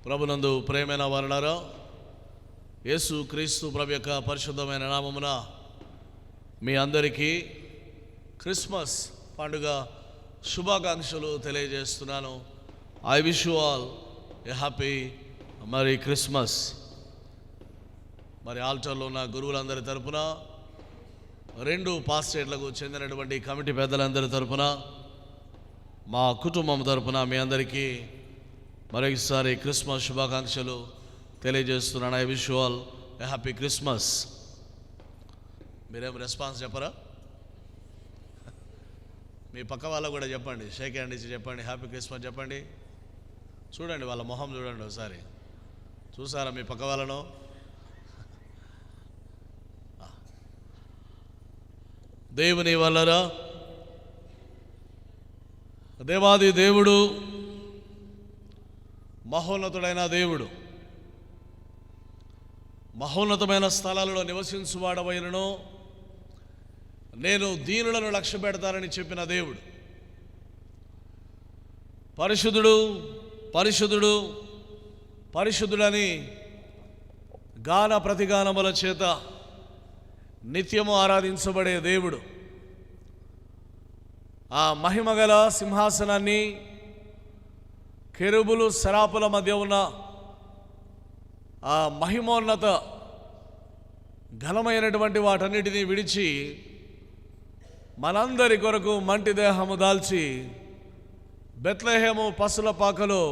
ప్రభునందు ప్రేమైన వారలారా, యేసు క్రీస్తు ప్రభు యొక్క పరిశుద్ధమైన నామమున మీ అందరికీ క్రిస్మస్ పండుగ శుభాకాంక్షలు తెలియజేస్తున్నాను. I wish you all A happy మరి క్రిస్మస్. మరి ఆల్టర్లో ఉన్న గురువులందరి తరపున, రెండు పాస్టేట్లకు చెందినటువంటి కమిటీ పెద్దలందరి తరపున, మా కుటుంబం తరపున మీ అందరికీ మరొకసారి క్రిస్మస్ శుభాకాంక్షలు తెలియజేస్తున్నాను. I wish you all A happy Christmas. మీరేం రెస్పాన్స్ చెప్పరా? మీ పక్క వాళ్ళకు కూడా చెప్పండి, షేక్ హ్యాండ్ ఇచ్చి చెప్పండి, హ్యాపీ క్రిస్మస్ చెప్పండి. చూడండి, వాళ్ళ మొహం చూడండి ఒకసారి. చూసారా మీ పక్క వాళ్ళను? దేవుని వల్లరా, దేవాది దేవుడు, మహోన్నతుడైన దేవుడు, మహోన్నతమైన స్థలాలలో నివసించువాడవైనను నేను దీనులను లక్ష్య పెడతానని చెప్పిన దేవుడు, పరిశుద్ధుడు పరిశుద్ధుడు పరిశుద్ధుడని గాన ప్రతిగానముల చేత నిత్యము ఆరాధించబడే దేవుడు, ఆ మహిమగల సింహాసనాన్ని కెరూబులు శరాపుల మధ్య ఉన్న ఆ మహిమోన్నత ఘనమైనటువంటి వాటన్నిటినీ విడిచి మనందరి కొరకు మంటి దేహము దాల్చి బెత్లెహేము పశుల పాకలో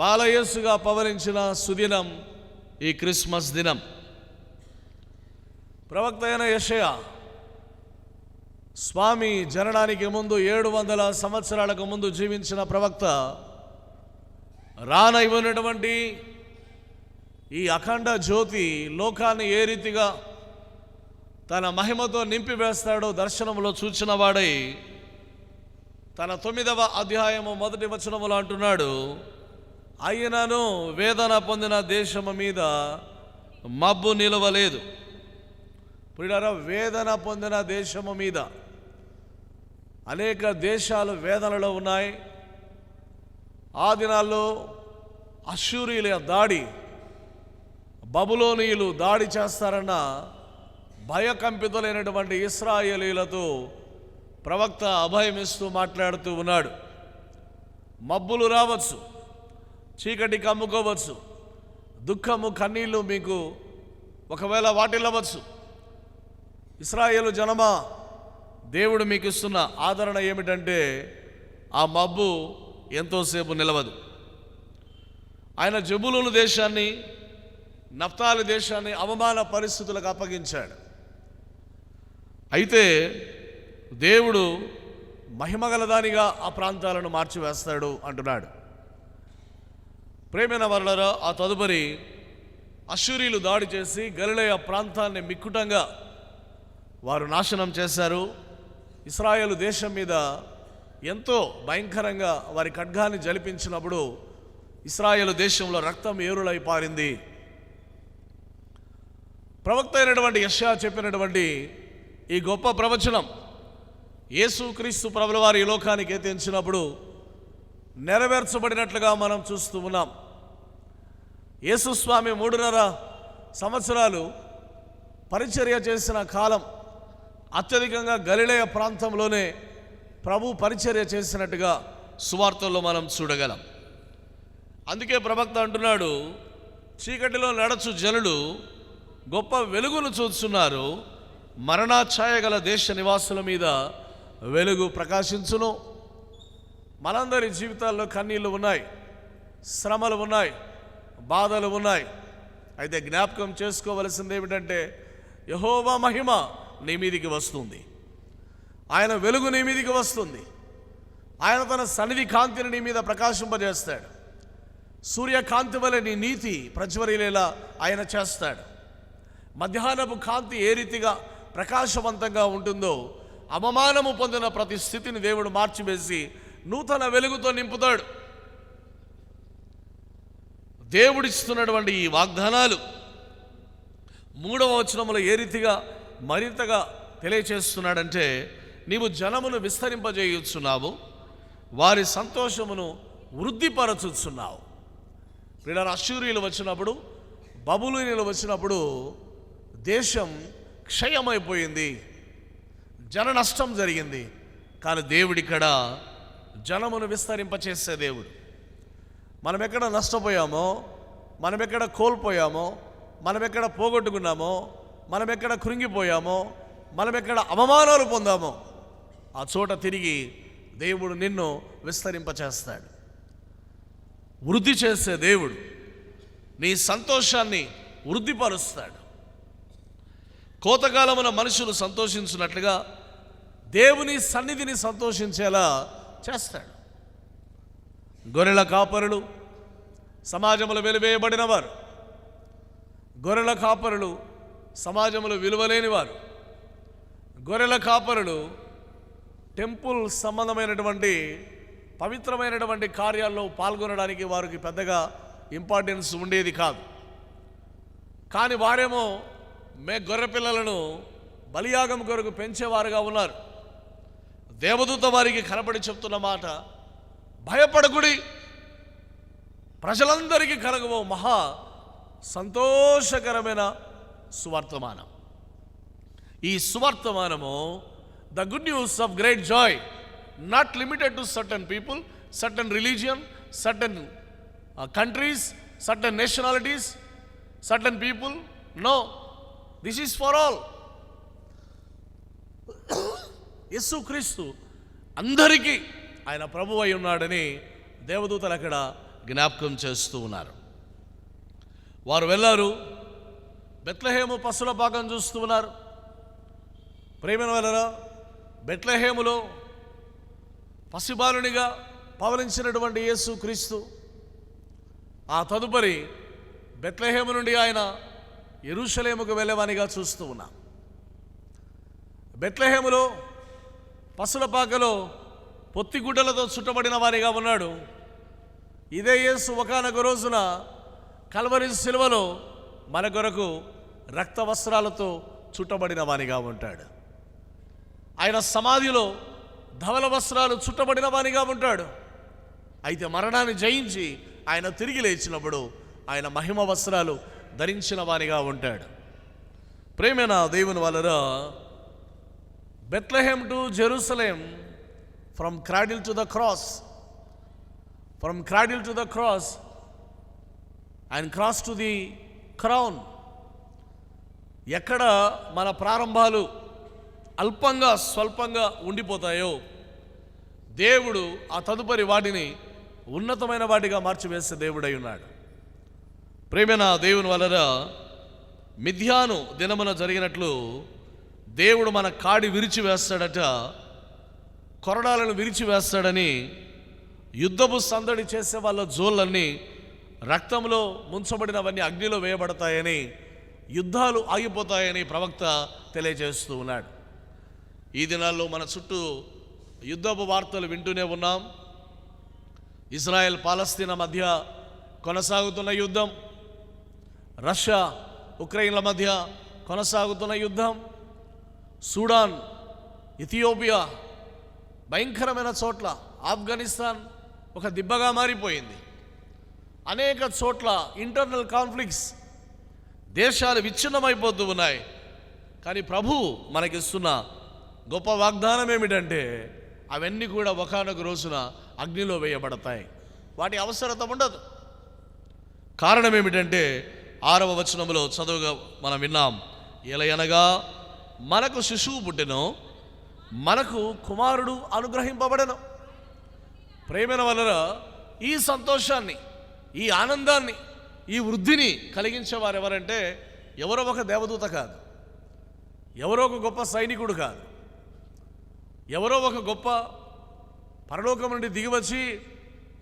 బాలయేసుగా పవలించిన సుదినం ఈ క్రిస్మస్ దినం. ప్రవక్త అయిన యెషయా స్వామి జననానికి ముందు 700 సంవత్సరాలకు ముందు జీవించిన ప్రవక్త రానైనటువంటి ఈ అఖండ జ్యోతి లోకాన్ని ఏ రీతిగా తన మహిమతో నింపివేస్తాడో దర్శనంలో చూచిన వాడై తన 9వ అధ్యాయము 1వ వచనములో అంటున్నాడు, అయినను వేదన పొందిన దేశము మీద మబ్బు నిలవలేదు. ప్రియులారా, వేదన పొందిన దేశము మీద అనేక దేశాలు వేదనలో ఉన్నాయి. ఆ దినాల్లో అష్షూరీయుల దాడి, బబులోనీయులు దాడి చేస్తారన్న భయకంపితులైనటువంటి ఇశ్రాయేలీయులతో ప్రవక్త అభయమిస్తూ మాట్లాడుతూ ఉన్నాడు. మబ్బులు రావచ్చు, చీకటి కమ్ముకోవచ్చు, దుఃఖము కన్నీళ్ళు మీకు ఒకవేళ వాటిల్లవచ్చు. ఇశ్రాయేలు జనమా, దేవుడు మీకు ఇస్తున్న ఆదరణ ఏమిటంటే ఆ మబ్బు ఎంతోసేపు నిలవదు. ఆయన జెబూలూను దేశాన్ని, నఫ్తాలి దేశాన్ని అవమాన పరిస్థితులకు అప్పగించాడు. అయితే దేవుడు మహిమగలదానిగా ఆ ప్రాంతాలను మార్చివేస్తాడు అంటున్నాడు. ప్రేమైన వారలారా, ఆ తదుపరి అష్షూరీయులు దాడి చేసి గలిలయ ప్రాంతాన్ని మిక్కుటంగా వారు నాశనం చేశారు. ఇశ్రాయేలు దేశం మీద ఎంతో భయంకరంగా వారి ఖడ్గాన్ని జలిపించినప్పుడు ఇశ్రాయేలు దేశంలో రక్తం ఏరులై పారింది. ప్రవక్త అయినటువంటి యెషయా చెప్పినటువంటి ఈ గొప్ప ప్రవచనం యేసుక్రీస్తు ప్రభుల వారి ఈ లోకానికి ఎత్తించినప్పుడు నెరవేర్చబడినట్లుగా మనం చూస్తూ ఉన్నాం. యేసుస్వామి 3.5 సంవత్సరాలు పరిచర్య చేసిన కాలం అత్యధికంగా గలిలయ ప్రాంతంలోనే ప్రభు పరిచర్య చేసినట్టుగా సువార్తల్లో మనం చూడగలం. అందుకే ప్రవక్త అంటున్నాడు, చీకటిలో నడచు జనులు గొప్ప వెలుగును చూస్తున్నారు, మరణాఛాయ గల దేశ నివాసుల మీద వెలుగు ప్రకాశించును. మనందరి జీవితాల్లో కన్నీళ్ళు ఉన్నాయి, శ్రమలు ఉన్నాయి, బాధలు ఉన్నాయి. అయితే జ్ఞాపకం చేసుకోవలసింది ఏమిటంటే యెహోవా మహిమ నీ మీదికి వస్తుంది, ఆయన వెలుగు నీ మీదికి వస్తుంది, ఆయన తన సన్నిధి కాంతిని నీ మీద ప్రకాశింపజేస్తాడు. సూర్యకాంతి వలె నీ నీతి ప్రజ్వరిల్లేలా ఆయన చేస్తాడు. మధ్యాహ్నపు కాంతి ఏ రీతిగా ప్రకాశవంతంగా ఉంటుందో అవమానము పొందిన ప్రతి స్థితిని దేవుడు మార్చివేసి నూతన వెలుగుతో నింపుతాడు. దేవుడిస్తున్నటువంటి ఈ వాగ్దానాలు 3వ వచనములో ఏ రీతిగా మరింతగా తెలియచేస్తున్నాడంటే, నీవు జనమును విస్తరింపజేయుచున్నావు, వారి సంతోషమును వృద్ధిపరచుచున్నావు. ప్రియులారా, అష్షూరీయులు వచ్చినప్పుడు, బబులోనీయులు వచ్చినప్పుడు దేశం క్షయమైపోయింది, జన నష్టం జరిగింది. కానీ దేవుడిక్కడ జనమును విస్తరింపచేసే దేవుడు. మనం ఎక్కడ నష్టపోయామో, మనం ఎక్కడ కోల్పోయామో, మనం ఎక్కడ పోగొట్టుకున్నామో, మనం ఎక్కడ కృంగిపోయామో, మనం ఎక్కడ అవమానాలు పొందామో ఆ చోట తిరిగి దేవుడు నిన్ను విస్తరింపచేస్తాడు. వృద్ధి చేసే దేవుడు నీ సంతోషాన్ని వృద్ధిపరుస్తాడు. కోతకాలమున మనుషులు సంతోషించినట్లుగా దేవుని సన్నిధిని సంతోషించేలా చేస్తాడు. గొర్రెల కాపరులు సమాజంలో వెలివేయబడిన వారు, గొర్రెల కాపరులు సమాజంలో విలువలేని వారు, గొర్రెల కాపరులు టెంపుల్ సంబంధమైనటువంటి పవిత్రమైనటువంటి కార్యాల్లో పాల్గొనడానికి వారికి పెద్దగా ఇంపార్టెన్స్ ఉండేది కాదు. కానీ వారేమో గొర్రె పిల్లలను బలియాగం కొరకు పెంచేవారుగా ఉన్నారు. దేవదూత వారికి కనబడి చెప్తున్న మాట, భయపడకుడి, ప్రజలందరికీ కలగబో మహా సంతోషకరమైన సువర్తమానం. ఈ సువర్తమానము, the good news of great joy, not limited to certain people, certain religion, certain countries, certain nationalities, certain people. No, this is for all. Yesukristu అందరికీ ఆయన ప్రభువు అయి ఉన్నాడని దేవదూతలు అక్కడ జ్ఞాపకం చేస్తూ ఉన్నారు. వారు వెళ్ళారు, బెత్లెహేము పశుల పాకం చూస్తూ ఉన్నారు. ప్రేమైన వాళ్ళరా, బెత్లెహేములో పసిబాలునిగా పవలించినటువంటి యేసుక్రీస్తు ఆ తదుపరి బెత్లెహేము నుండి ఆయన యెరూషలేముకు వెళ్ళేవానిగా చూస్తూ ఉన్నాం. బెత్లెహేములో పశుల పాకలో పొత్తిగుడ్డలతో చుట్టబడిన వారిగా ఉన్నాడు. ఇదే యేసు ఒకానొక రోజున కల్వరి శిలువలో మన కొరకు రక్త వస్త్రాలతో చుట్టబడిన వానిగా ఉంటాడు. ఆయన సమాధిలో ధవల వస్త్రాలు చుట్టబడిన వానిగా ఉంటాడు. అయితే మరణాన్ని జయించి ఆయన తిరిగి లేచినప్పుడు ఆయన మహిమ వస్త్రాలు ధరించిన వానిగా ఉంటాడు. ప్రేమైన దేవుని వలన Bethlehem to Jerusalem, from cradle to the cross, from cradle to the cross and cross to the crown. ఎక్కడ మన ప్రారంభాలు అల్పంగా స్వల్పంగా ఉండిపోతాయో దేవుడు ఆ తదుపరి వాటిని ఉన్నతమైన వాటిగా మార్చివేసే దేవుడై ఉన్నాడు. ప్రేమైన దేవుని వలన మిథ్యాను దినమున జరిగినట్లు దేవుడు మన కాడి విరిచివేస్తాడట, కొరడాలను విరిచివేస్తాడని యుద్ధపు సందడి చేసే వాళ్ళ జోళ్ళన్నీ రక్తంలో ముంచబడినవన్నీ అగ్నిలో వేయబడతాయని, యుద్ధాలు ఆగిపోతాయని ప్రవక్త తెలియజేస్తూ ఉన్నాడు. ఈ దినాల్లో మన చుట్టూ యుద్ధపు వార్తలు వింటూనే ఉన్నాం. ఇజ్రాయెల్ పాలస్తీనా మధ్య కొనసాగుతున్న యుద్ధం, రష్యా ఉక్రెయిన్ల మధ్య కొనసాగుతున్న యుద్ధం, సూడాన్, ఇథియోపియా, భయంకరమైన చోట్ల ఆఫ్ఘనిస్తాన్ ఒక దిబ్బగా మారిపోయింది. అనేక చోట్ల ఇంటర్నల్ కాన్ఫ్లిక్ట్స్, దేశాలు విచ్ఛిన్నమైపోతూ ఉన్నాయి. కానీ ప్రభు మనకిస్తున్న గొప్ప వాగ్దానం ఏమిటంటే అవన్నీ కూడా ఒకానొక రోజున అగ్నిలో వేయబడతాయి. వాటి అవసరత ఉండదు. కారణం ఏమిటంటే 6వ వచనంలో చదువుగా మనం విన్నాం, ఎలయనగా మనకు శిశువు పుట్టెను, మనకు కుమారుడు అనుగ్రహింపబడెను. ప్రేమైన వలన ఈ సంతోషాన్ని, ఈ ఆనందాన్ని, ఈ వృద్ధిని కలిగించేవారు ఎవరంటే ఎవరో ఒక దేవదూత కాదు, ఎవరో ఒక గొప్ప సైనికుడు కాదు, ఎవరో ఒక గొప్ప పరలోకం నుండి దిగివచ్చి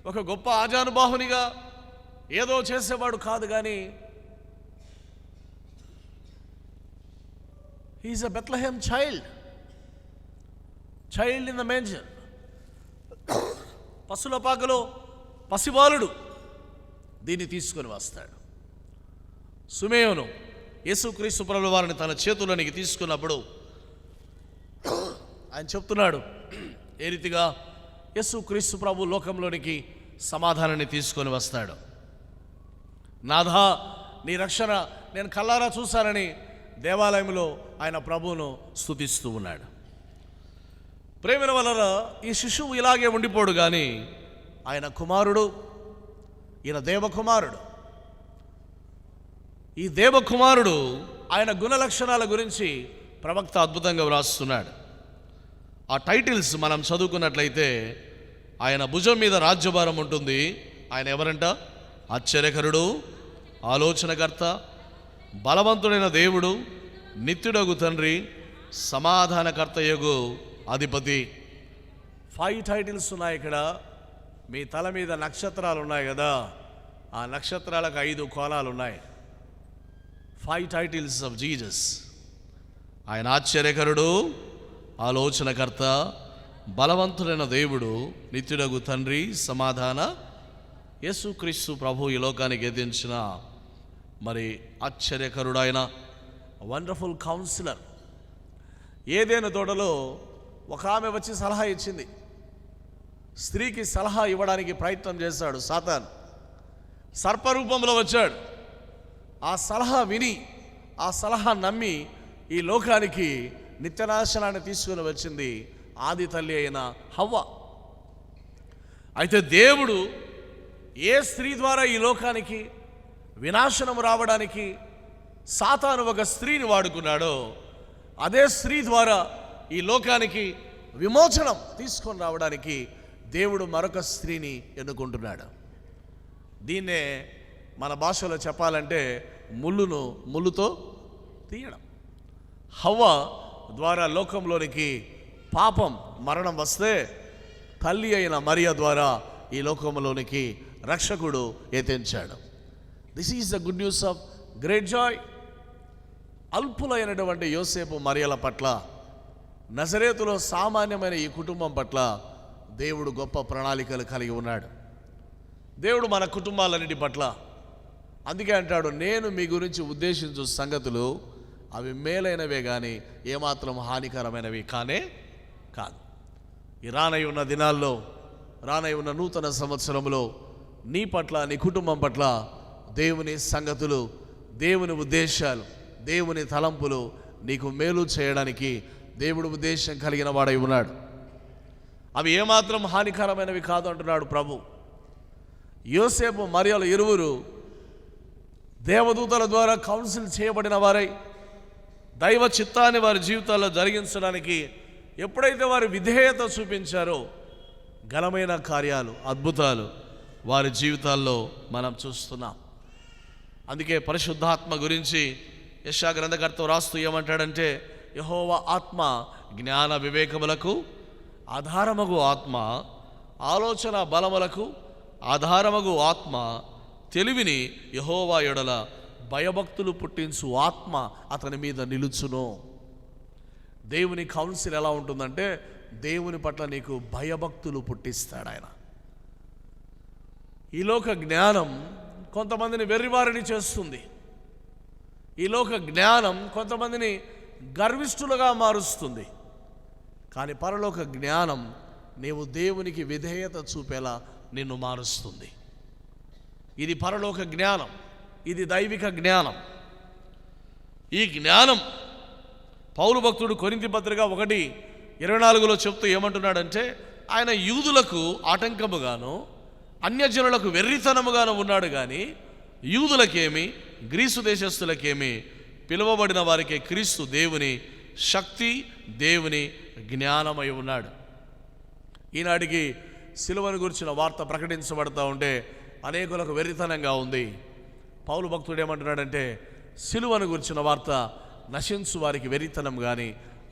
ఒక గొప్ప ఆజానుబాహునిగా ఏదో చేసేవాడు కాదు. కానీ he is a Bethlehem child in the manger. పశుల పాకలో పసిబాలుడు దీన్ని తీసుకొని వస్తాడు. సుమేయోను యేసుక్రీస్తు ప్రభువు వారిని తన చేతుల్లోనికి తీసుకున్నప్పుడు ఆయన చెప్తున్నాడు ఏ రీతిగా యేసుక్రీస్తు ప్రభు లోకంలోనికి సమాధానాన్ని తీసుకొని వస్తాడు. నాథా, నీ రక్షణ నేను కల్లారా చూశానని దేవాలయంలో ఆయన ప్రభువును స్తుతిస్తూ ఉన్నాడు. ప్రేమిన వలన ఈ శిశువు ఇలాగే ఉండిపోడు కానీ ఆయన కుమారుడు, ఈయన దేవకుమారుడు. ఈ దేవకుమారుడు ఆయన గుణలక్షణాల గురించి ప్రవక్త అద్భుతంగా వ్రాస్తున్నాడు. ఆ టైటిల్స్ మనం చదువుకున్నట్లయితే ఆయన భుజం మీద రాజ్యభారం ఉంటుంది. ఆయన ఎవరంట? ఆశ్చర్యకరుడు, ఆలోచనకర్త, బలవంతుడైన దేవుడు, నిత్యుడగు తండ్రి, సమాధానకర్తయగు అధిపతి. 5 టైటిల్స్ ఉన్నాయి ఇక్కడ. మీ తల మీద నక్షత్రాలు ఉన్నాయి కదా, ఆ నక్షత్రాలకు 5 కోణాలు ఉన్నాయి. 5 టైటిల్స్ ఆఫ్ జీసస్. ఆయన ఆశ్చర్యకరుడు, ఆలోచనకర్త, బలవంతుడైన దేవుడు, నిత్యుడగు తండ్రి, సమాధాన. యేసుక్రీస్తు ప్రభు ఈ లోకానికి ఎదించిన మరి ఆశ్చర్యకరుడైన వండర్ఫుల్ కౌన్సిలర్. ఏదైనా తోటలో ఒక ఆమె వచ్చి సలహా ఇచ్చింది. స్త్రీకి సలహా ఇవ్వడానికి ప్రయత్నం చేశాడు సాతాను. సర్పరూపంలో వచ్చాడు. ఆ సలహా విని, ఆ సలహా నమ్మి ఈ లోకానికి నిత్యనాశనాన్ని తీసుకుని వచ్చింది ఆది తల్లి అయిన హవ్వ. అయితే దేవుడు ఏ స్త్రీ ద్వారా ఈ లోకానికి వినాశనం రావడానికి సాతాను ఒక స్త్రీని వాడుకున్నాడో, అదే స్త్రీ ద్వారా ఈ లోకానికి విమోచనం తీసుకొని రావడానికి దేవుడు మరొక స్త్రీని ఎన్నుకుంటున్నాడు. దీన్నే మన భాషలో చెప్పాలంటే ముళ్ళును ముళ్ళుతో తీయడం. హవ్వ ద్వారా లోకంలోనికి పాపం, మరణం వస్తే తల్లి అయిన మరియ ద్వారా ఈ లోకంలోనికి రక్షకుడు ఎత్తించాడు. This is the good news of great joy. అల్పులైనటువంటి యోసేపు మరియల పట్ల, నజరేతులో సామాన్యమైన ఈ కుటుంబం పట్ల దేవుడు గొప్ప ప్రణాళికలు కలిగి ఉన్నాడు. దేవుడు మన కుటుంబాలన్నిటి పట్ల అందుకే అంటాడు, నేను మీ గురించి ఉద్దేశించు సంగతులు అవి మేలైనవే కానీ ఏమాత్రం హానికరమైనవి కానే కాదు. ఈ రానై ఉన్న దినాల్లో, రానై ఉన్న నూతన సంవత్సరంలో నీ పట్ల, నీ కుటుంబం పట్ల దేవుని సంగతులు, దేవుని ఉద్దేశాలు, దేవుని తలంపులు నీకు మేలు చేయడానికి దేవుడు ఉద్దేశం కలిగిన వాడై ఉన్నాడు. అవి ఏమాత్రం హానికరమైనవి కాదు అంటున్నాడు ప్రభు. యోసేపు మరియలు ఇరువురు దేవదూతల ద్వారా కౌన్సిల్ చేయబడిన వారై దైవ చిత్తాన్ని వారి జీవితాల్లో జరిగించడానికి ఎప్పుడైతే వారు విధేయత చూపించారో ఘనమైన కార్యాలు, అద్భుతాలు వారి జీవితాల్లో మనం చూస్తున్నాం. అందుకే పరిశుద్ధాత్మ గురించి యెషయా గ్రంథకర్త రాస్తూ ఏమంటాడంటే, యెహోవా ఆత్మ జ్ఞాన వివేకములకు ఆధారమగు ఆత్మ, ఆలోచన బలములకు ఆధారమగు ఆత్మ, తెలివిని యెహోవా యొడల భయభక్తులు పుట్టించు ఆత్మ అతని మీద నిలుచును. దేవుని కౌన్సిల్ ఎలా ఉంటుందంటే దేవుని పట్ల నీకు భయభక్తులు పుట్టిస్తాడు ఆయన. ఈ లోక జ్ఞానం కొంతమందిని వెర్రివారిని చేస్తుంది. ఈ లోక జ్ఞానం కొంతమందిని గర్విష్ఠులుగా మారుస్తుంది. కానీ పరలోక జ్ఞానం నీవు దేవునికి విధేయత చూపేలా నిన్ను మారుస్తుంది. ఇది పరలోక జ్ఞానం, ఇది దైవిక జ్ఞానం. ఈ జ్ఞానం పౌలు భక్తుడు కొరింథీ పత్రిక 1:24 చెప్తూ ఏమంటున్నాడంటే, ఆయన యూదులకు ఆటంకముగాను అన్యజనులకు వెర్రితనముగాను ఉన్నాడు కానీ యూదులకేమి గ్రీసు దేశస్థులకేమి పిలువబడిన వారికి క్రీస్తు దేవుని శక్తి, దేవుని జ్ఞానమై ఉన్నాడు. ఈనాటికి సిలువను గురించిన వార్త ప్రకటించబడుతూ ఉంటే అనేకులకు వెర్రితనంగా ఉంది. పౌలు భక్తుడు ఏమంటున్నాడంటే, సిలువను గురించిన వార్త నశించు వారికి వెర్రితనం కానీ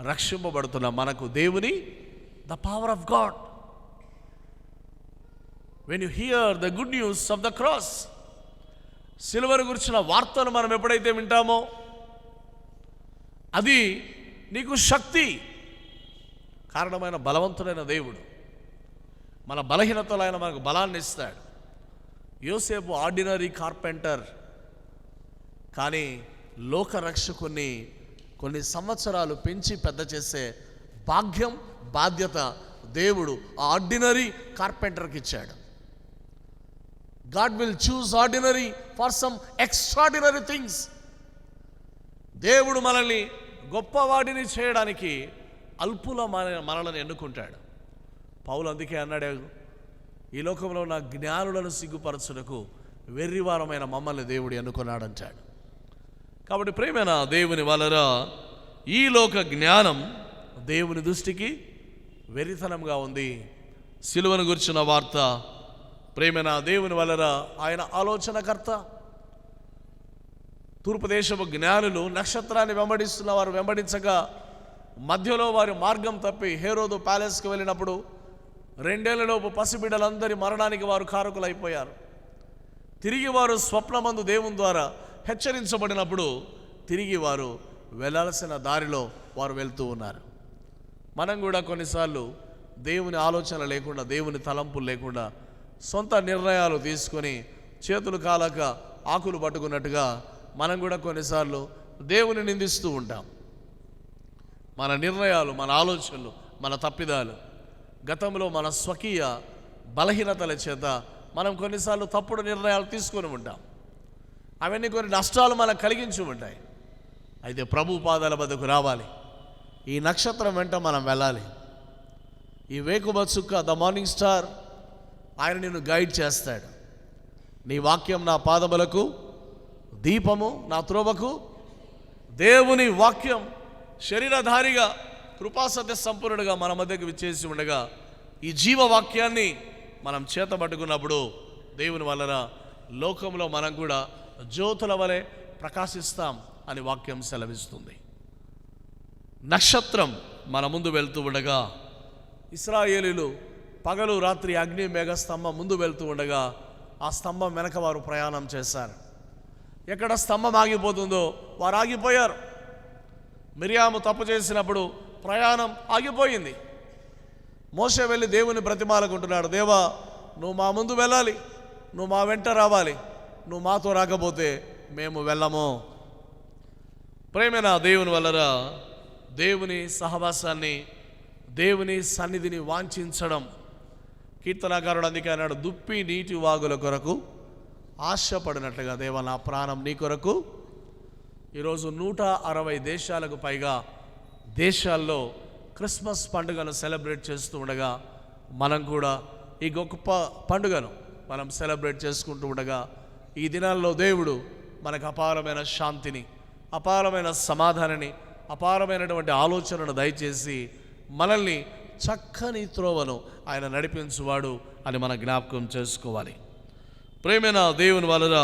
రక్షింపబడుతున్న మనకు దేవుని the power of God. When you here the good news of the cross, సిలువను గురించిన వార్తను మనం ఎప్పుడైతే వింటామో అది నీకు శక్తి కారణమైన బలవంతుడైన దేవుడు మన బలహీనతలో ఆయన మనకు బలాన్ని ఇస్తాడు. యోసేపు ఆర్డినరీ కార్పెంటర్, కానీ లోకరక్షకుని కొన్ని సంవత్సరాలు పెంచి పెద్ద చేసే భాగ్యం, బాధ్యత దేవుడు ఆ ఆర్డినరీ కార్పెంటర్కి ఇచ్చాడు. God will choose ordinary for some extraordinary things. దేవుడు మనల్ని గొప్పవాడిని చేయడానికి అల్పుల మనలను ఎన్నుకుంటాడు. పౌలు అందుకే అన్నాడు, ఈ లోకంలో ఉన్న జ్ఞానులను సిగ్గుపరచుటకు వెర్రివారమైన మమ్మల్ని దేవుడు ఎన్నుకున్నాడంటాడు. కాబట్టి ప్రియమైన దేవుని వలన ఈ లోక జ్ఞానం దేవుని దృష్టికి వెర్రితనంగా ఉంది. సిలువను గురించిన వార్త ప్రియమైన దేవుని వలన ఆయన ఆలోచనకర్త. తూర్పు దేశపు జ్ఞానులు నక్షత్రాన్ని వెంబడిస్తున్న వారు వెంబడించగా మధ్యలో వారి మార్గం తప్పి హేరోదు ప్యాలెస్కి వెళ్ళినప్పుడు 2 ఏళ్లలోపు పసిబిడ్డలందరి మరణానికి వారు కారకులైపోయారు. తిరిగి వారు స్వప్నమందు దేవుని ద్వారా హెచ్చరించబడినప్పుడు తిరిగి వారు వెళ్ళాల్సిన దారిలో వారు వెళ్తూ ఉన్నారు. మనం కూడా కొన్నిసార్లు దేవుని ఆలోచన లేకుండా, దేవుని తలంపులు లేకుండా సొంత నిర్ణయాలు తీసుకొని చేతులు కాలక ఆకులు పట్టుకున్నట్టుగా మనం కూడా కొన్నిసార్లు దేవుని నిందిస్తూ ఉంటాం. మన నిర్ణయాలు, మన ఆలోచనలు, మన తప్పిదాలు, గతంలో మన స్వకీయ బలహీనతల చేత మనం కొన్నిసార్లు తప్పుడు నిర్ణయాలు తీసుకొని ఉంటాం. అవన్నీ కొన్ని నష్టాలు మనకు కలిగించి ఉంటాయి. అయితే ప్రభు పాదాల వద్దకు రావాలి. ఈ నక్షత్రం వెంట మనం వెళ్ళాలి. ఈ వేకువ చుక్క, ద మార్నింగ్ స్టార్, ఆయన నిన్ను గైడ్ చేస్తాడు. నీ వాక్యం నా పాదములకు దీపము, నా త్రోవకు. దేవుని వాక్యం శరీరధారిగా కృపాసత్య సంపూర్ణుడుగా మన మధ్యకు విచ్చేసి ఉండగా ఈ జీవవాక్యాన్ని మనం చేతబట్టుకున్నప్పుడు దేవుని వలన లోకంలో మనం కూడా జ్యోతుల వలె ప్రకాశిస్తాం అని వాక్యం సెలవిస్తుంది. నక్షత్రం మన ముందు వెళ్తూ ఉండగా ఇశ్రాయేలీయులు పగలు రాత్రి అగ్ని మేఘ స్తంభం ముందు వెళ్తూ ఉండగా ఆ స్తంభం వెనక వారు ప్రయాణం చేశారు. ఎక్కడ స్తంభం ఆగిపోతుందో వారు ఆగిపోయారు. మిరియాము తప్పు చేసినప్పుడు ప్రయాణం ఆగిపోయింది. మోషే వెళ్ళి దేవుని బ్రతిమాలకుంటున్నాడు, దేవా నువ్వు మా ముందు వెళ్ళాలి, నువ్వు మా వెంట రావాలి, నువ్వు మాతో రాకపోతే మేము వెళ్ళము. ప్రేమైన దేవుని వలన దేవుని సహవాసాన్ని, దేవుని సన్నిధిని వాంఛించడం. కీర్తనాకారుడు అందుకే అన్నాడు, దుప్పి నీటి వాగుల కొరకు ఆశపడినట్లుగా దేవా నా ప్రాణం నీ కొరకు. ఈరోజు 160 దేశాలకు పైగా దేశాల్లో క్రిస్మస్ పండుగను సెలబ్రేట్ చేస్తూ ఉండగా మనం కూడా ఈ గొప్ప పండుగను మనం సెలబ్రేట్ చేసుకుంటూ ఉండగా ఈ దినాల్లో దేవుడు మనకు అపారమైన శాంతిని, అపారమైన సమాధానాన్ని, అపారమైనటువంటి ఆలోచనను దయచేసి మనల్ని చక్కని త్రోవను ఆయన నడిపించువాడు అని మన జ్ఞాపకం చేసుకోవాలి. ప్రేమైన దేవుని వలన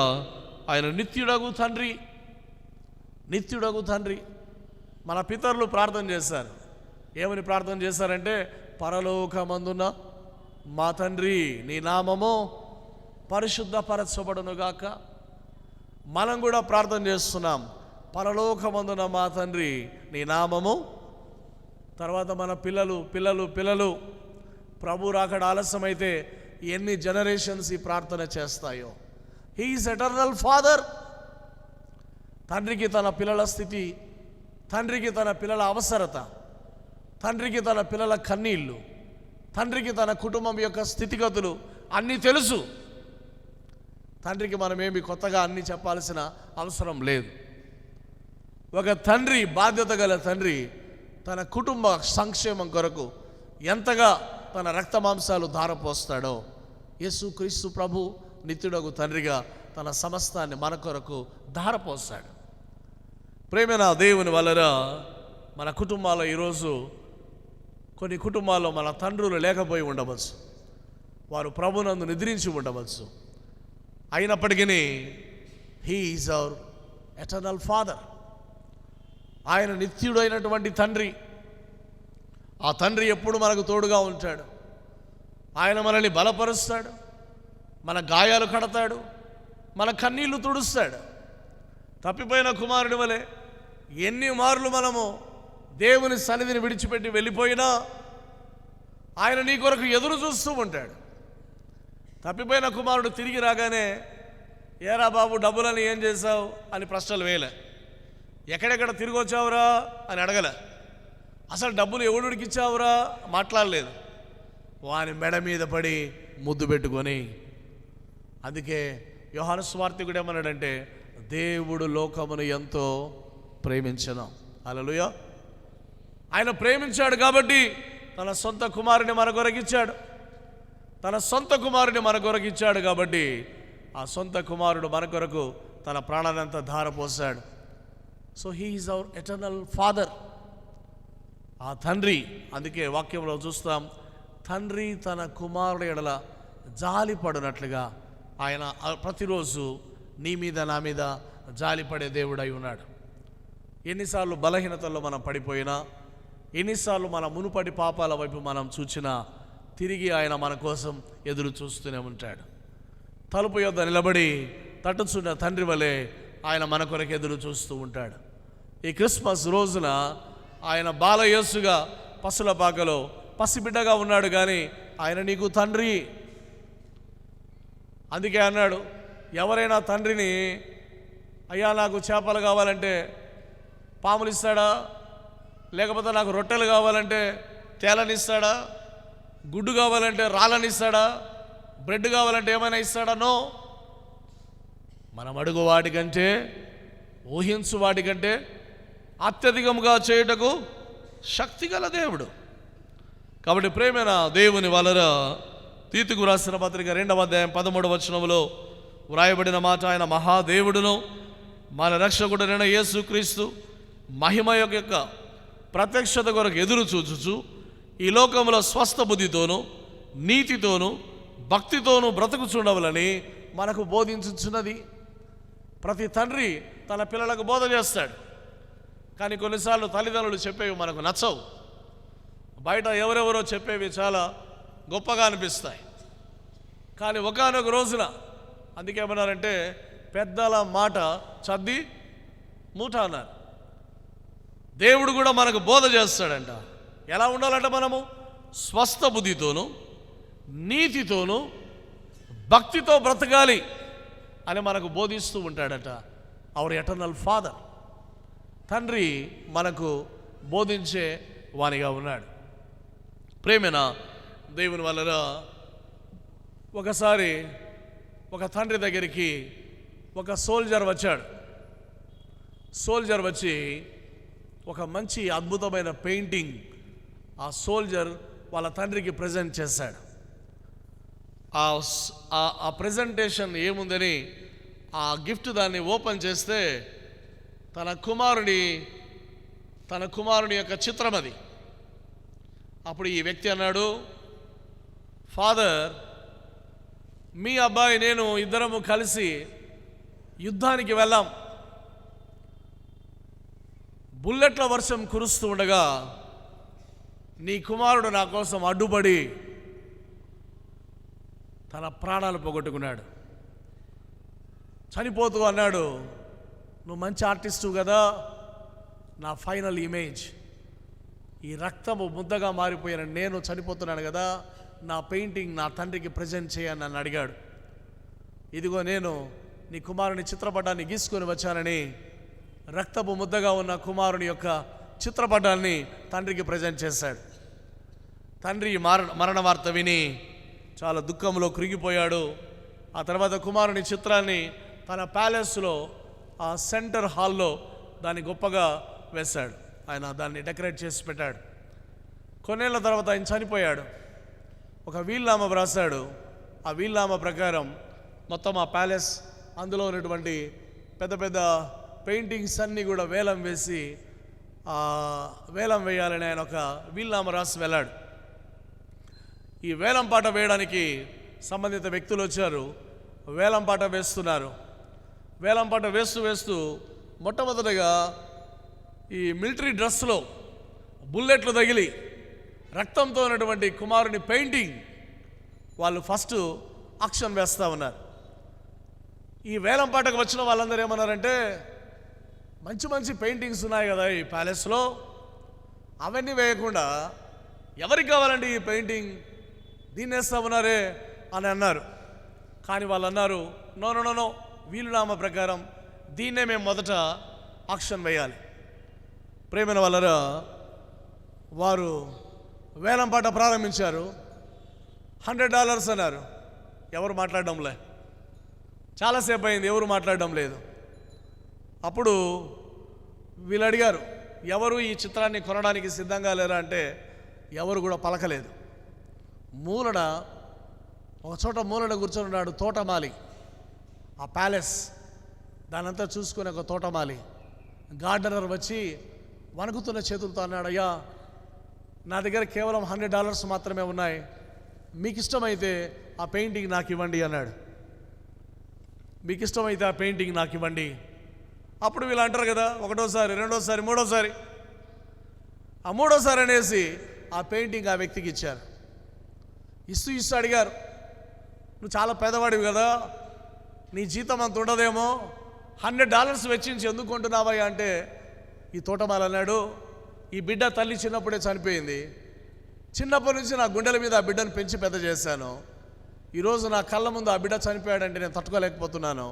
ఆయన నిత్యుడగు తండ్రి, నిత్యుడగు తండ్రి. మన పితరులు ప్రార్థన చేశారు. ఏమని ప్రార్థన చేశారంటే, పరలోకమందున్న మా తండ్రి నీ నామము పరిశుద్ధపరచబడునుగాక. మనం కూడా ప్రార్థన చేస్తున్నాం, పరలోకమందున మా తండ్రి నీ నామము. తర్వాత మన పిల్లలు పిల్లలు పిల్లలు ప్రభు రాకడ ఆలస్యమైతే ఎన్ని జనరేషన్స్ ఈ ప్రార్థన చేస్తాయో. He is eternal father. తండ్రికి తన పిల్లల స్థితి, తండ్రికి తన పిల్లల అవసరత, తండ్రికి తన పిల్లల కన్నీళ్ళు, తండ్రికి తన కుటుంబం యొక్క స్థితిగతులు అన్నీ తెలుసు. తండ్రికి మనమేమి కొత్తగా అన్నీ చెప్పాల్సిన అవసరం లేదు. ఒక తండ్రి, బాధ్యత గల తండ్రి తన కుటుంబ సంక్షేమం కొరకు ఎంతగా తన రక్త మాంసాలు ధారపోస్తాడో, యేసుక్రీస్తు ప్రభు నిత్యుడగు తండ్రిగా తన సమస్తాన్ని మన కొరకు ధారపోస్తాడు. ప్రేమైన దేవుని వలన మన కుటుంబాల్లో ఈరోజు కొన్ని కుటుంబాల్లో మన తండ్రులు లేకపోయి ఉండవచ్చు, వారు ప్రభునందు నిద్రించి ఉండవచ్చు. అయినప్పటికీ he is our eternal father. ఆయన నిత్యుడైనటువంటి తండ్రి. ఆ తండ్రి ఎప్పుడు మనకు తోడుగా ఉంటాడు. ఆయన మనల్ని బలపరుస్తాడు, మన గాయాలు కడతాడు, మన కన్నీళ్లు తుడుస్తాడు. తప్పిపోయిన కుమారుడి వలె ఎన్ని మార్లు మనము దేవుని సన్నిధిని విడిచిపెట్టి వెళ్ళిపోయినా ఆయన నీ కొరకు ఎదురు చూస్తూ ఉంటాడు. తప్పిపోయిన కుమారుడు తిరిగి రాగానే, ఏరా బాబు డబ్బులని ఏం చేశావు అని ప్రశ్నలు వేయలే, ఎక్కడెక్కడ తిరిగి వచ్చావురా అని అడగలే, అసలు డబ్బులు ఎవడికి ఇచ్చావురా మాట్లాడలేదు. వాని మెడ మీద పడి ముద్దు పెట్టుకొని అందుకే యోహాను సువార్తికుడు ఏమన్నాడంటే, దేవుడు లోకమును ఎంతో ప్రేమించెను. హల్లెలూయా. ఆయన ప్రేమించాడు కాబట్టి తన సొంత కుమారుని మన కొరకిచ్చాడు. తన సొంత కుమారుని మన కొరకిచ్చాడు కాబట్టి ఆ సొంత కుమారుడు మన కొరకు తన ప్రాణానంతా ధారపోసాడు. So he is our eternal father. ఆ తండ్రి, అందుకే వాక్యంలో చూస్తాం, తండ్రి తన కుమారుడు ఎడల జాలి పడినట్లుగా ఆయన ప్రతిరోజు నీ మీద నా మీద జాలిపడే దేవుడై ఉన్నాడు. ఎన్నిసార్లు బలహీనతల్లో మనం పడిపోయినా, ఎన్నిసార్లు మన మునుపటి పాపాల వైపు మనం చూచినా తిరిగి ఆయన మన కోసం ఎదురు చూస్తూనే ఉంటాడు. తలుపు యొద్ద నిలబడి తట్టుచున్న తండ్రి వలె ఆయన మన కొరకు ఎదురు చూస్తూ ఉంటాడు. ఈ క్రిస్మస్ రోజున ఆయన బాలయేసుగా పసుల పాకలో పసిబిడ్డగా ఉన్నాడు, కానీ ఆయన నీకు తండ్రి. అందుకే అన్నాడు, ఎవరైనా తండ్రిని, అయ్యా నాకు చేపలు కావాలంటే పాములు ఇస్తాడా, లేకపోతే నాకు రొట్టెలు కావాలంటే తేలనిస్తాడా, గుడ్డు కావాలంటే రాళ్ళనిస్తాడా, బ్రెడ్ కావాలంటే ఏమైనా ఇస్తాడా? నో. మనం అడుగు వాటికంటే, ఊహించు వాటికంటే అత్యధికంగా చేయుటకు శక్తి గల దేవుడు. కాబట్టి ప్రేమైన దేవుని వలన తీతుకు రాసిన పత్రిక 2వ అధ్యాయం 13వ వచనంలో వ్రాయబడిన మాట, ఆయన మహాదేవుడును మన రక్షకుడైన యేసుక్రీస్తు మహిమ యొక్క ప్రత్యక్షత కొరకు ఎదురు చూచుచు ఈ లోకంలో స్వస్థ బుద్ధితోనూ నీతితోనూ భక్తితోనూ బ్రతుకుచుండవలని మనకు బోధించుచున్నది. ప్రతి తండ్రి తన పిల్లలకు బోధ చేస్తాడు, కానీ కొన్నిసార్లు తల్లిదండ్రులు చెప్పేవి మనకు నచ్చవు. బయట ఎవరెవరో చెప్పేవి చాలా గొప్పగా అనిపిస్తాయి, కానీ ఒకానొక రోజున, అందుకేమన్నారంటే పెద్దల మాట చద్ది మూట అన్నారు. దేవుడు కూడా మనకు బోధ చేస్తాడంట. ఎలా ఉండాలంట? మనము స్వస్థ బుద్ధితోనూ నీతితోనూ భక్తితో బ్రతకాలి అని మనకు బోధిస్తూ ఉంటాడట. అవర్ ఎటర్నల్ ఫాదర్, తండ్రి మనకు బోధించే వానిగా ఉన్నాడు. ప్రేమైన దేవుని వలన ఒకసారి ఒక తండ్రి దగ్గరికి ఒక సోల్జర్ వచ్చాడు. సోల్జర్ వచ్చి ఒక మంచి అద్భుతమైన పెయింటింగ్ ఆ సోల్జర్ వాళ్ళ తండ్రికి ప్రజెంట్ చేశాడు. ఆ ప్రజెంటేషన్ ఏముందని ఆ గిఫ్ట్ దాన్ని ఓపెన్ చేస్తే తన కుమారుని యొక్క చిత్రం అది. అప్పుడు ఈ వ్యక్తి అన్నాడు, ఫాదర్, మీ అబ్బాయి నేను ఇద్దరము కలిసి యుద్ధానికి వెళ్ళాం. బుల్లెట్ల వర్షం కురుస్తూ ఉండగా నీ కుమారుడు నా కోసం అడ్డుపడి తన ప్రాణాలు పోగొట్టుకున్నాడు. చనిపోతూ అన్నాడు, నువ్వు మంచి ఆర్టిస్టు కదా, నా ఫైనల్ ఇమేజ్ ఈ రక్తము ముద్దగా మారిపోయిన నేను చనిపోతున్నాను కదా, నా పెయింటింగ్ నా తండ్రికి ప్రజెంట్ చేయని నన్ను అడిగాడు. ఇదిగో నేను నీ కుమారుని చిత్రపటాన్ని గీసుకొని వచ్చానని రక్తపు ముద్దగా ఉన్న కుమారుని యొక్క చిత్రపటాన్ని తండ్రికి ప్రజెంట్ చేశాడు. తండ్రి మరణ వార్త విని చాలా దుఃఖంలో కృంగిపోయాడు. ఆ తర్వాత కుమారుని చిత్రాన్ని తన ప్యాలెస్లో ఆ సెంటర్ హాల్లో దాన్ని గొప్పగా వేశాడు. ఆయన దాన్ని డెకరేట్ చేసి పెట్టాడు. కొన్నేళ్ల తర్వాత ఆయన చనిపోయాడు. ఒక వీల్నామా రాశాడు. ఆ వీల్నామా ప్రకారం మొత్తం ఆ ప్యాలెస్, అందులో ఉన్నటువంటి పెద్ద పెద్ద పెయింటింగ్స్ అన్నీ కూడా వేలం వేసి వేలం వేయాలని ఆయన ఒక వీల్నామా రాసి వెళ్ళాడు. ఈ వేలం పాట వేయడానికి సంబంధిత వ్యక్తులు వచ్చారు. వేలం పాట వేస్తున్నారు. వేలం పాట వేస్తూ మొట్టమొదటిగా ఈ మిలిటరీ డ్రెస్లో బుల్లెట్లు తగిలి రక్తంతో ఉన్నటువంటి కుమారుని పెయింటింగ్ వాళ్ళు ఫస్ట్ ఆక్షన్ వేస్తూ ఉన్నారు. ఈ వేలం పాటకు వచ్చిన వాళ్ళందరూ ఏమన్నారంటే, మంచి మంచి పెయింటింగ్స్ ఉన్నాయి కదా ఈ ప్యాలెస్లో, అవన్నీ వేయకుండా ఎవరికి కావాలండి ఈ పెయింటింగ్, దీన్ని వేస్తా ఉన్నారే అని అన్నారు. కానీ వాళ్ళు అన్నారు, నో నో నో, వీలునామా ప్రకారం దీన్నే మేము మొదట ఆక్షన్ వేయాలి. ప్రేమైన వాళ్ళరా, వారు వేలం పాట ప్రారంభించారు. $100 అన్నారు. ఎవరు మాట్లాడడంలే, చాలాసేపు అయింది, ఎవరు మాట్లాడడం లేదు. అప్పుడు వీళ్ళు అడిగారు, ఎవరు ఈ చిత్రాన్ని కొనడానికి సిద్ధంగా లేరా అంటే ఎవరు కూడా పలకలేదు. ఒక చోట మూలన కూర్చొని ఉన్నాడు తోటమాలి. ఆ ప్యాలెస్ దానంతా చూసుకుని ఒక తోటమాలి గార్డెనర్ వచ్చి వణుకుతున్న చేతులతో అన్నాడు, అయ్యా నా దగ్గర కేవలం $100 మాత్రమే ఉన్నాయి, మీకు ఇష్టమైతే ఆ పెయింటింగ్ నాకు ఇవ్వండి అన్నాడు. మీకు ఇష్టమైతే ఆ పెయింటింగ్ నాకు ఇవ్వండి. అప్పుడు వీళ్ళు అంటారు కదా, ఒకటోసారి, రెండోసారి, మూడోసారి. ఆ మూడోసారి అనేసి ఆ పెయింటింగ్ ఆ వ్యక్తికి ఇచ్చారు. ఇస్తూ అడిగారు, నువ్వు చాలా పేదవాడివి కదా, నీ జీతం అంత ఉండదేమో, $100 వెచ్చించి ఎందుకు కొంటున్నావయ్యా అంటే ఈ తోటమాల అన్నాడు, ఈ బిడ్డ తల్లి చిన్నప్పుడే చనిపోయింది. చిన్నప్పటి నుంచి నా గుండెల మీద ఆ బిడ్డను పెంచి పెద్ద చేశాను. ఈరోజు నా కళ్ళ ముందు ఆ బిడ్డ చనిపోయాడంటే నేను తట్టుకోలేకపోతున్నాను.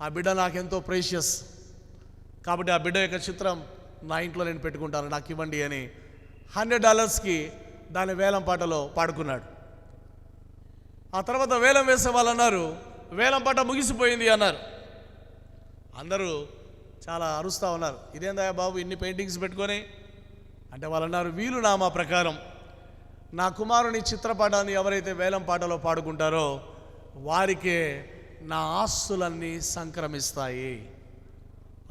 ఆ బిడ్డ నాకెంతో ప్రేషియస్, కాబట్టి ఆ బిడ్డ యొక్క చిత్రం నా ఇంట్లో నేను పెట్టుకుంటాను, నాకు ఇవ్వండి అని $100కి దాని వేలం పాటలో పాడుకున్నాడు. ఆ తర్వాత వేలం వేసే వాళ్ళు అన్నారు, వేలం పాట ముగిసిపోయింది అన్నారు. అందరూ చాలా అరుస్తూ ఉన్నారు, ఇదేందా బాబు ఇన్ని పెయింటింగ్స్ పెట్టుకొని అంటే. వాళ్ళు అన్నారు, వీలునామా ప్రకారం నా కుమారుని చిత్రపటాన్ని ఎవరైతే వేలం పాటలో పాడుకుంటారో వారికే నా ఆస్తులన్నీ సంక్రమిస్తాయి.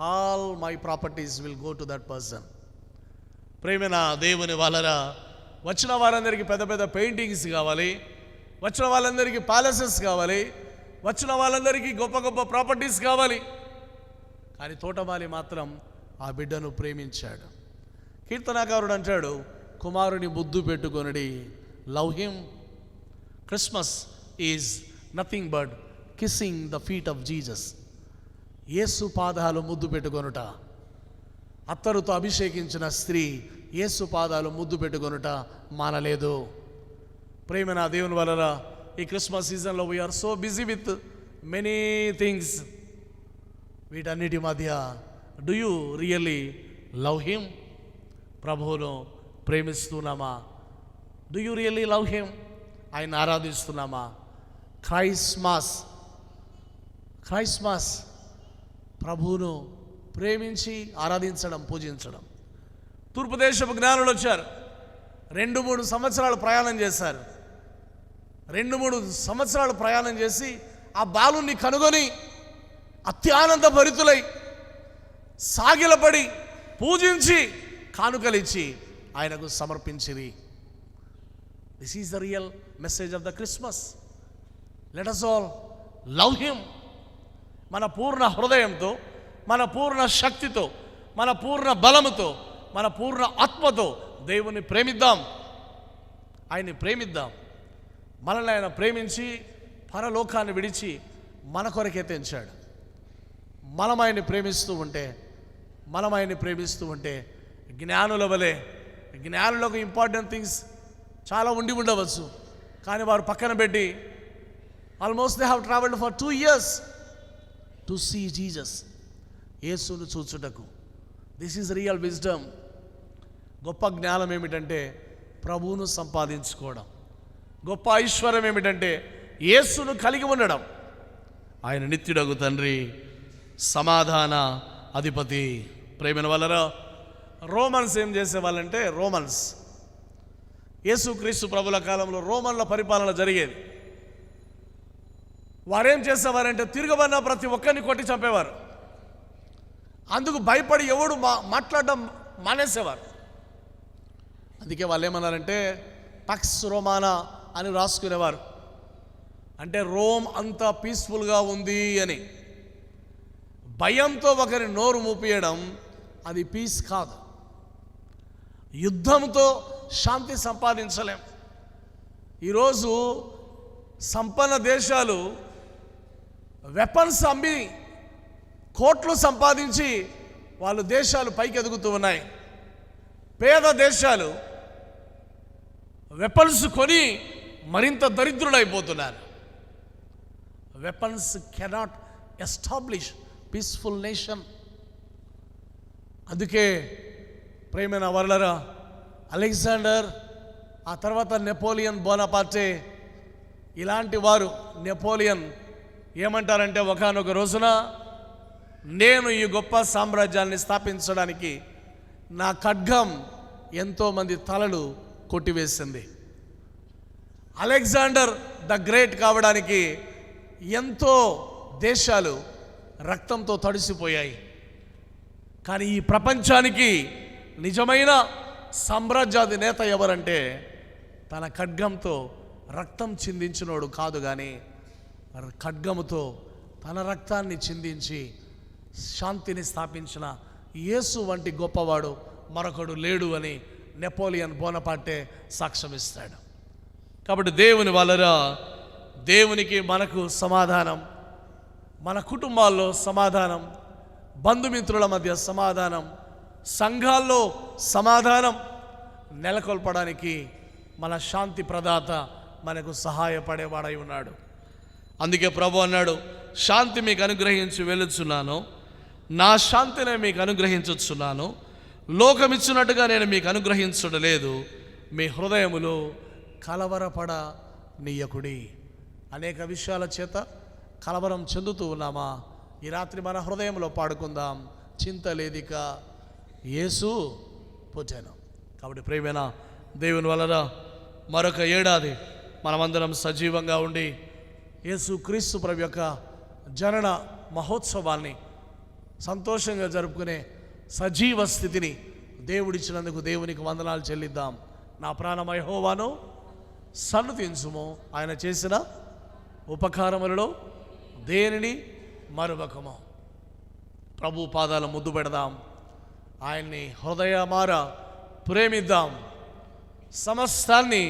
All my properties will go to that person. ప్రేమైన దేవుని వాళ్ళరా, వచ్చిన వారందరికీ పెద్ద పెద్ద పెయింటింగ్స్ కావాలి, వచ్చిన వాళ్ళందరికీ ప్యాలెసెస్ కావాలి, వచ్చిన వాళ్ళందరికీ గొప్ప గొప్ప ప్రాపర్టీస్ కావాలి. కానీ తోటమాలి మాత్రం ఆ బిడ్డను ప్రేమించాడు. కీర్తనాకారుడు అంటాడు, కుమారుని ముద్దు పెట్టుకొనుడి, love him. Christmas is nothing but kissing the feet of Jesus. Yesu పాదాలు ముద్దు పెట్టుకొనుట. అత్తరుతో అభిషేకించిన స్త్రీ యేసు పాదాలు ముద్దు పెట్టుకొనుట మానలేదు. ప్రేమ నా దేవుని వలన ఈ క్రిస్మస్ సీజన్లో we are so busy with many things. వీటన్నిటి మధ్య do you really love him? ప్రభువును ప్రేమిస్తున్నామా? Do you really love him? ఆయన ఆరాధిస్తున్నామా? క్రైస్మస్ ప్రభువును ప్రేమించి ఆరాధించడం, పూజించడం. తూర్పు దేశపు జ్ఞానులు వచ్చారు, 2-3 సంవత్సరాలు ప్రయాణం చేశారు. 2-3 సంవత్సరాలు ప్రయాణం చేసి ఆ బాలుని కనుగొని అత్యానంద భరితులై సాగిలపడి పూజించి కానుకలిచ్చి ఆయనకు సమర్పించిరి. This is the real message of the Christmas. Let us all love him. మన పూర్ణ హృదయంతో, మన పూర్ణ శక్తితో, మన పూర్ణ బలముతో, మన పూర్ణ ఆత్మతో దేవుని ప్రేమిద్దాం, ఆయన్ని ప్రేమిద్దాం. మనల్ని ఆయన ప్రేమించి పరలోకాన్ని విడిచి మన కొరకే తెంచాడు. మనం ఆయన్ని ప్రేమిస్తూ ఉంటే జ్ఞానుల వలె, జ్ఞానులకు ఇంపార్టెంట్ థింగ్స్ చాలా ఉండవచ్చు, కానీ వారు పక్కన పెట్టి almost they have travelled for 2 years to see Jesus, యేసును చూచుటకు. This is real wisdom. గొప్ప జ్ఞానం ఏమిటంటే ప్రభువును సంపాదించుకోవడం. గొప్ప ఐశ్వర్యం ఏమిటంటే యేసును కలిగి ఉండడం. ఆయన నిత్యుడగు తండ్రి, సమాధాన అధిపతి. ప్రేమైన వాళ్ళరా, రోమన్స్ ఏం చేసేవాళ్ళంటే, యేసుక్రీస్తు ప్రభుల కాలంలో రోమన్ల పరిపాలన జరిగేది. వారేం చేసేవారంటే తిరగబడిన ప్రతి ఒక్కరిని కొట్టి చంపేవారు. అందుకు భయపడి ఎవడు మాట్లాడడం మానేసేవారు. అందుకే వాళ్ళు ఏమన్నారంటే పక్స్ రోమానా అని రాసుకునేవారు. అంటే రోమ్ అంతా పీస్ఫుల్గా ఉంది అని. భయంతో ఒకరి నోరు మూపియడం అది పీస్ కాదు. యుద్ధంతో శాంతి సంపాదించలేం. ఈరోజు సంపన్న దేశాలు వెపన్స్ అమ్మి కోట్లు సంపాదించి వాళ్ళు దేశాలు పైకి ఎదుగుతూ ఉన్నాయి. పేద దేశాలు వెపన్స్ కొని మరింత దరిద్రులైపోతున్నారు. Weapons cannot establish peaceful nation. అందుకే ప్రేమైన వర్లరా, అలెగ్జాండర్, ఆ తర్వాత నెపోలియన్ బోనాపార్టే, ఇలాంటి వారు, నెపోలియన్ ఏమంటారంటే, ఒకానొక రోజున నేను ఈ గొప్ప సామ్రాజ్యాన్ని స్థాపించడానికి నా ఖడ్గం ఎంతోమంది తలలు కొట్టివేసింది. అలెగ్జాండర్ ద గ్రేట్ కావడానికి ఎంతో దేశాలు రక్తంతో తడిసిపోయాయి. కానీ ఈ ప్రపంచానికి నిజమైన సామ్రాజ్యాధినేత ఎవరంటే తన ఖడ్గంతో రక్తం చిందించినోడు కాదు, కానీ ఖడ్గముతో తన రక్తాన్ని చిందించి శాంతిని స్థాపించిన యేసు వంటి గొప్పవాడు మరొకడు లేడు అని నెపోలియన్ బోనపార్టే సాక్ష్యమిస్తాడు. కాబట్టి దేవుని వలన దేవునికి మనకు సమాధానం, మన కుటుంబాల్లో సమాధానం, బంధుమిత్రుల మధ్య సమాధానం, సంఘాల్లో సమాధానం నెలకొల్పడానికి మన శాంతి ప్రదాత మనకు సహాయపడేవాడై ఉన్నాడు. అందుకే ప్రభు అన్నాడు, శాంతి మీకు అనుగ్రహించి వెళ్ళుచున్నాను, నా శాంతినే మీకు అనుగ్రహించుచున్నాను, లోకమిచ్చినట్టుగా నేను మీకు అనుగ్రహించడలేదు, మీ హృదయములో కలవరపడ నీయకుడి. అనేక విషయాల చేత కలవరం చెందుతూ ఉన్నామా? ఈ రాత్రి మన హృదయంలో పాడుకుందాం, చింత లేదిక యేసు భోజనం. కాబట్టి ప్రియమైన దేవుని వలన మరొక ఏడాది మనమందరం సజీవంగా ఉండి యేసు క్రీస్తు ప్రభు యొక్క జనన మహోత్సవాన్ని సంతోషంగా జరుపుకునే సజీవ స్థితిని దేవుడిచ్చినందుకు దేవునికి వందనాలు చెల్లిద్దాం. నా ప్రాణమయ యెహోవాను సన్నుతించుము, ఆయన చేసిన ఉపకారములలో దేనిని మరువకము. ప్రభు పాదాల ముద్దు పెడదాం, ఆయన్ని హృదయమార ప్రేమిద్దాం. సమస్తాన్ని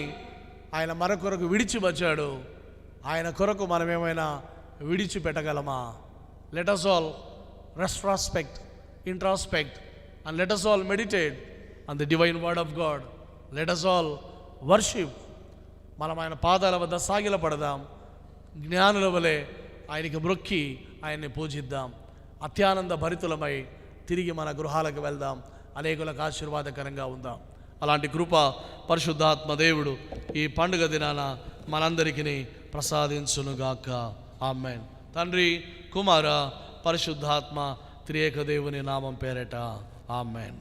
ఆయన మన కొరకు విడిచి వచ్చాడు, ఆయన కొరకు మనం ఏమైనా విడిచిపెట్టగలమా? Let us all retrospect, introspect, and let us all meditate on the divine word of God. Let us all worship. మనం ఆయన పాదాల వద్ద సాగిలపడదాం, జ్ఞానుల వలె ఆయనకి మ్రొక్కి ఆయన్ని పూజిద్దాం. అత్యానంద భరితులమై తిరిగి మన గృహాలకు వెళ్దాం, అనేకులకు ఆశీర్వాదకరంగా ఉందాం. అలాంటి కృప పరిశుద్ధాత్మ దేవుడు ఈ పండుగ దినాన మనందరికీ ప్రసాదించునుగాక. ఆమేన్. తండ్రి, కుమార, పరిశుద్ధాత్మ త్రియేక దేవుని నామం పేరట ఆమేన్.